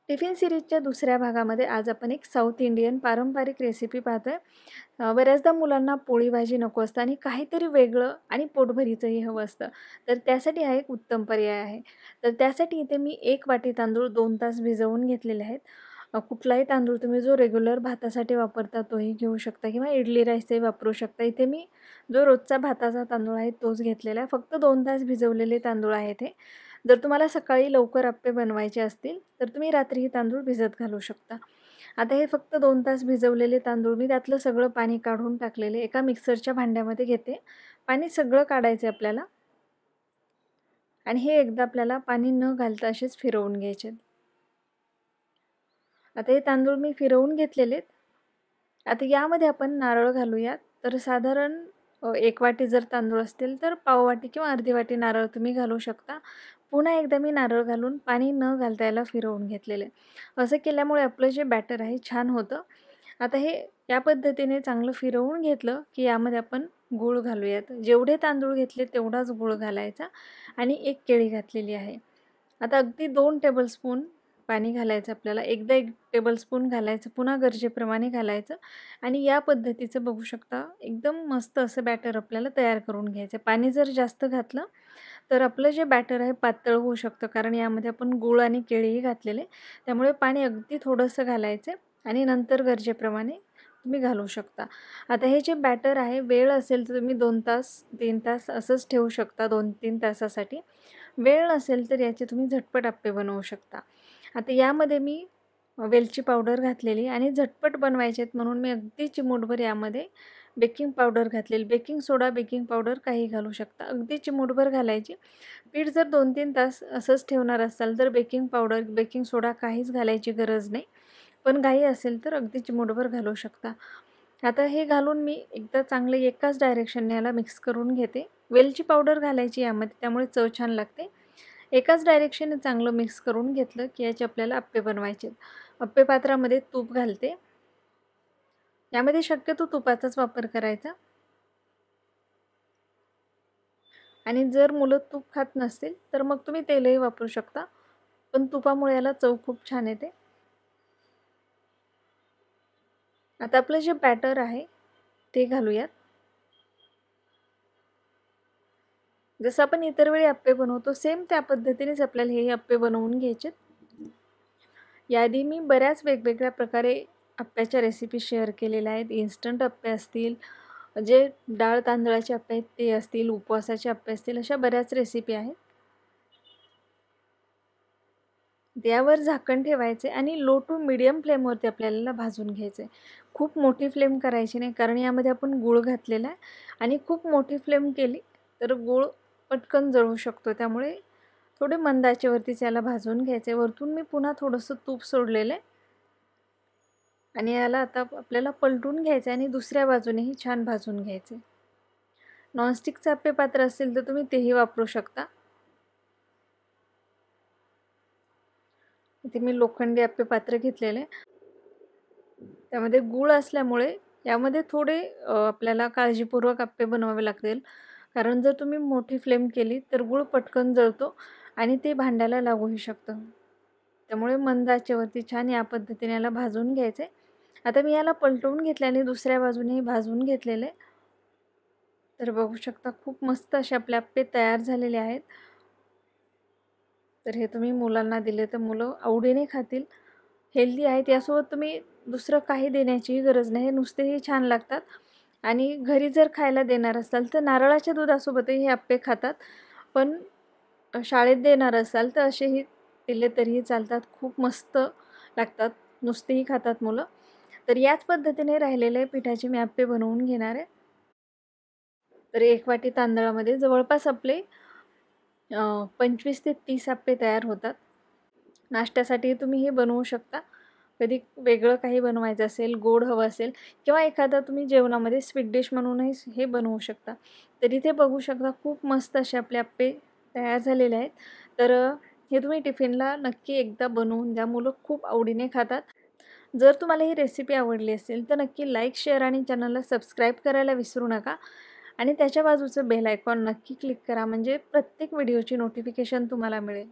Tiffin सिरीजच्या दुसऱ्या भागामध्ये आज आपण एक साऊथ इंडियन पारंपरिक रेसिपी पाहतोय. बऱ्याचदा मुलांना पोळी भाजी नको असतं आणि काहीतरी वेगळं आणि पोटभरीचंही हवं असतं. तर त्यासाठी हा एक उत्तम पर्याय आहे. तर त्यासाठी इथे मी 1 वाटी तांदूळ 2 तास भिजवून घेतलेले आहेत. कुठलाही तांदूळ तुम्ही जो रेग्युलर भातासाठी वापरता तोही घेऊ शकता किंवा इडली राईसही वापरू शकता. इथे मी जो रोजचा भाताचा तांदूळ आहे तोच घेतलेला आहे. फक्त 2 तास भिजवलेले तांदूळ आहेत हे. जर तुम्हाला सकाळी लवकर अप्पे बनवायचे असतील तर तुम्ही रात्री हे तांदूळ भिजत घालू शकता. आता हे फक्त 2 तास भिजवलेले तांदूळ मी त्यातलं सगळं पाणी काढून टाकलेले एका मिक्सरच्या भांड्यामध्ये घेते. पाणी सगळं काढायचं आहे आपल्याला आणि हे एकदा आपल्याला पाणी न घालता असेच फिरवून घ्यायचे. आता हे तांदूळ मी फिरवून घेतलेले आहेत. आता यामध्ये आपण नारळ घालूयात. तर साधारण 1 वाटी जर तांदूळ असतील तर पाव वाटी किंवा अर्धी वाटी नारळ तुम्ही घालू शकता. पुन्हा एकदा मी नारळ घालून पाणी न घालता याला फिरवून घेतलेले. असं केल्यामुळे आपलं जे बॅटर आहे छान होतं. आता हे या पद्धतीने चांगलं फिरवून घेतलं की यामध्ये आपण गूळ घालूयात. जेवढे तांदूळ घेतले तेवढाच गूळ घालायचा आणि 1 केळी घातलेली आहे. आता अगदी 2 टेबलस्पून पाणी घालायचं आपल्याला. एकदा 1 टेबलस्पून घालायचं, पुन्हा गरजेप्रमाणे घालायचं आणि या पद्धतीचं बघू शकता एकदम मस्त असं बॅटर आपल्याला तयार करून घ्यायचं. पाणी जर जास्त घातलं तर आपलं जे बॅटर आहे पातळ होऊ शकतं, कारण यामध्ये आपण गूळ आणि केळीही घातलेले. त्यामुळे पाणी अगदी थोडंसं घालायचं आणि नंतर गरजेप्रमाणे तुम्ही घालू शकता. आता हे जे बॅटर आहे वेळ असेल तर तुम्ही 2 तास 3 तास असंच ठेवू शकता 2-3 तासासाठी. वेळ नसेल तर याचे तुम्ही झटपट अप्पे बनवू शकता. आता यामध्ये मी वेलची पावडर घातलेली आणि झटपट बनवायचे आहेत म्हणून मी अगदी चिमूटभर यामध्ये बेकिंग पावडर घातलेली. बेकिंग सोडा, बेकिंग पावडर काही घालू शकता. अगदी चिमूटभर घालायची. पीठ जर 2-3 तास असंच ठेवणार असाल तर बेकिंग पावडर, बेकिंग सोडा काहीच घालायची गरज नाही. पण घाई असेल तर अगदी चिमूटभर घालू शकता. आता हे घालून मी एकदा चांगले एकाच डायरेक्शनने याला मिक्स करून घेते. वेलची पावडर घालायची यामध्ये, त्यामुळे चव छान लागते. एकाच डायरेक्शनने चांगलं मिक्स करून घेतलं की याचे आपल्याला अप्पे बनवायचे. अप्पे पात्रामध्ये तूप घालते. यामध्ये शक्यतो तुपाचाच वापर करायचा. आणि जर मुलं तूप खात नसतील तर मग तुम्ही तेलही वापरू शकता. पण तुपामुळे याला चव खूप छान येते. आता आपलं जे बॅटर आहे ते घालूयात. जसं आपण इतर वेळी अप्पे बनवतो सेम त्या पद्धतीनेच आपल्याला हे अप्पे बनवून घ्यायचे. याआधी मी बऱ्याच वेगवेगळ्या प्रकारे अप्प्याच्या रेसिपी शेअर केलेल्या आहेत. इन्स्टंट अप्पे असतील, जे डाळ तांदळाचे अप्पे आहेत ते असतील, उपवासाचे अप्पे असतील, अशा बऱ्याच रेसिपी आहेत. त्यावर झाकण ठेवायचे आणि लो टू मीडियम फ्लेमवरती आपल्याला भाजून घ्यायचे. खूप मोठी फ्लेम करायची नाही, कारण यामध्ये आपण गूळ घातलेला आहे आणि खूप मोठी फ्लेम केली तर गूळ पटकन जळू शकतो. त्यामुळे थोडे मंद आचेवरतीच याला भाजून घ्यायचे. वरतून मी पुन्हा थोडंसं तूप सोडलेलं आहे आणि याला आता आपल्याला पलटून घ्यायचं आणि दुसऱ्या बाजूनेही छान भाजून घ्यायचे. नॉनस्टिकचं अप्पे पात्र असेल तर तुम्ही तेही वापरू शकता. इथे मी लोखंडी अप्पे पात्र घेतलेले. त्यामध्ये गूळ असल्यामुळे यामध्ये थोडे आपल्याला काळजीपूर्वक अप्पे बनवावे लागतील, कारण जर तुम्ही मोठी फ्लेम केली तर गूळ पटकन जळतो आणि ते भांड्याला लागूही शकतं. त्यामुळे मंद आचेवरती छान या पद्धतीने याला भाजून घ्यायचे. आता मी याला पलटवून घेतल्याने दुसऱ्या बाजूनेही भाजून घेतलेले. तर बघू शकता खूप मस्त असे आपले अप्पे तयार झालेले आहेत. तर हे तुम्ही मुलांना दिले तर मुलं आवडीने खातील. हेल्दी आहेत. यासोबत तुम्ही दुसरं काही देण्याचीही गरज नाही. नुसतेही छान लागतात आणि घरी जर खायला देणार असाल तर नारळाच्या दुधासोबतही हे अप्पे खातात. पण शाळेत देणार असाल तर असेही दिले तरीही चालतात. खूप मस्त लागतात. नुसतेही खातात मुलं. तर याच पद्धतीने राहिलेले पिठाचे मी अप्पे बनवून घेणार आहे. तर 1 वाटी तांदळामध्ये जवळपास आपले 25 ते 30 अप्पे तयार होतात. नाश्त्यासाठी तुम्ही हे बनवू शकता. कधी वेगळं काही बनवायचं असेल, गोड हवं असेल किंवा एखादा तुम्ही जेवणामध्ये स्वीट डिश म्हणूनही हे बनवू शकता. तर इथे बघू शकता खूप मस्त असे आपले अप्पे तयार झालेले आहेत. तर हे तुम्ही टिफिनला नक्की एकदा बनवून द्या. मुलं खूप आवडीने खातात. जर तुम्हाला ही रेसिपी आवडली असेल तर नक्की लाईक, शेअर आणि चॅनलला सबस्क्राईब करायला विसरू नका आणि त्याच्या बाजूचं बेल आयकॉन नक्की क्लिक करा, म्हणजे प्रत्येक व्हिडिओची नोटिफिकेशन तुम्हाला मिळेल.